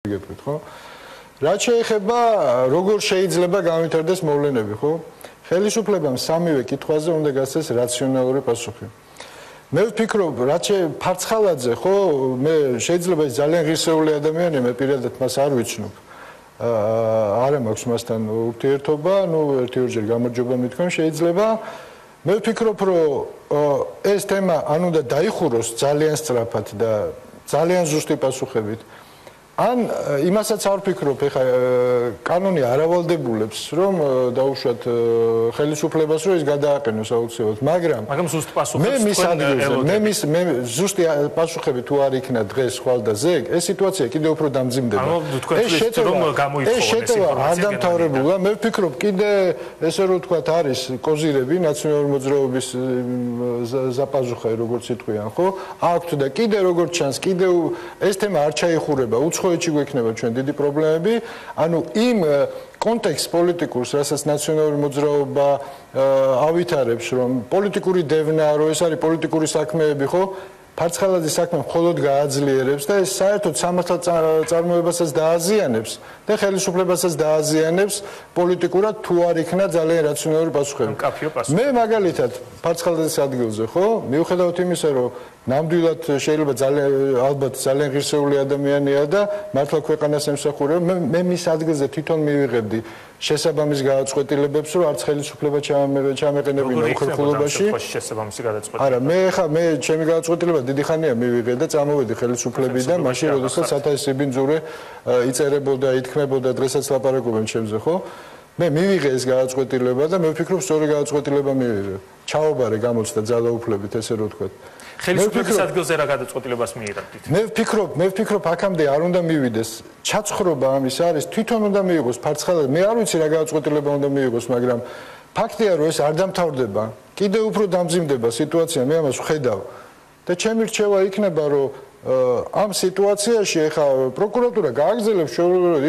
გეტყვით, ხო? რაც შეეხება როგორ შეიძლება განვითარდეს მოვლენები, ხო? ხელისუფლებამ სამივე კითხვაზე უნდა გასცეს რაციონალური პასუხი. მე ვფიქრობ, რაც ფარცხალაძე, ხო, მე შეიძლება ის ძალიან ღირსეული ადამიანია, მე პირადად მას არ ვიცნობ. არა მაქვს მასთან ურთიერთობა, ერთ-ორჯერ გამარჯობა მithქვენ შეიძლება. მე ვფიქრობ, რომ ეს თემა ან უნდა დაიხუროს ძალიან სწრაფად და ძალიან ზუსტი პასუხებით. ან იმასაც არ ვფიქრობ, ეხა კანონი არ ავალდებულებს, რომ დაუშვათ ხელისუფლებას, რომ ის გადააყენოს აუცილებლად, მაგრამ ზუსტ პასუხებს მე ზუსტი პასუხები თუ არ იქნა დღეს ხვალ და ზეგ, ეს სიტუაცია კიდევ უფრო დამძიმდება. ეს შეტევა არ დამთავრებულა, მე ვფიქრობ, კიდე ესე რომ ვთქვათ, არის კოზირები ნაციონალური მოძრაობის ზაპაზუხა, როგორც იტყვიან, ხო? აქვთ და კიდე როგორც ჩანს, კიდევ ეს თემა არ ჩაიხურება. უცხოეთში გვექნება ჩვენ დიდი პრობლემები, ანუ იმ კონტექსტ პოლიტიკურს, რასაც ნაციონალური მოძრაობა ავითარებს, რომ პოლიტიკური დევნა, რომ ეს არის პოლიტიკური საქმეები, ხო? ფარცხალაძის საქმე მხოლოდ გააძლიერებს და ეს საერთოდ სამართალ წარმოებასაც დააზიანებს და ხელისუფლებასაც დააზიანებს პოლიტიკურად თუ არ იქნა ძალიან რაციონალური პასუხები. მე მაგალითად ფარცხალაძის ადგილზე, ხო? მიუხედავად იმისა, რომ ნამდვილად შეიძლება ალბათ ძალიან ღირსეული ადამიანია და მართლა ქვეყანას ემსახურება, მე მის ადგილზე თვითონ მივიღებდი შესაბამის გადაწყვეტილებებს, რომ არც ხელისუფლება ჩამეყენებინა უხერხულობაში. არა, მე ჩემი გადაწყვეტილება დიდი ხანია მივიღე და წამოვედი ხელისუფლებიდან, მაშინ როდესაც სათავეში ბინძური იწერებოდა, ითქმებოდა, დღესაც ლაპარაკობენ ჩემზე, ხო? მე მივიღე ეს გადაწყვეტილება და მე ვფიქრობ, სწორი გადაწყვეტილება მივიღე. ჩაობარე გამოცდა ძალაუფლებით, ესე რომ ვთქვათ. ხელისუფლების ადგილზე რა გადაწყვეტილებას მიიღებდით? მე ვფიქრობ, აქამდე არ უნდა მივიდეს. ჩაცხრობა ამის არის, თვითონ უნდა მიიღოს ფარცხალაძე. მე არ ვიცი რა გადაწყვეტილება უნდა მიიღოს, მაგრამ ფაქტია, რომ ეს არ დამთავრდება. კიდევ უფრო დამძიმდება სიტუაცია, მე ამას ვხედავ. და ჩემი რჩევა იქნება, რომ ამ სიტუაციაში ეხა პროკურატურა გააგრძელებს შეუძლებლად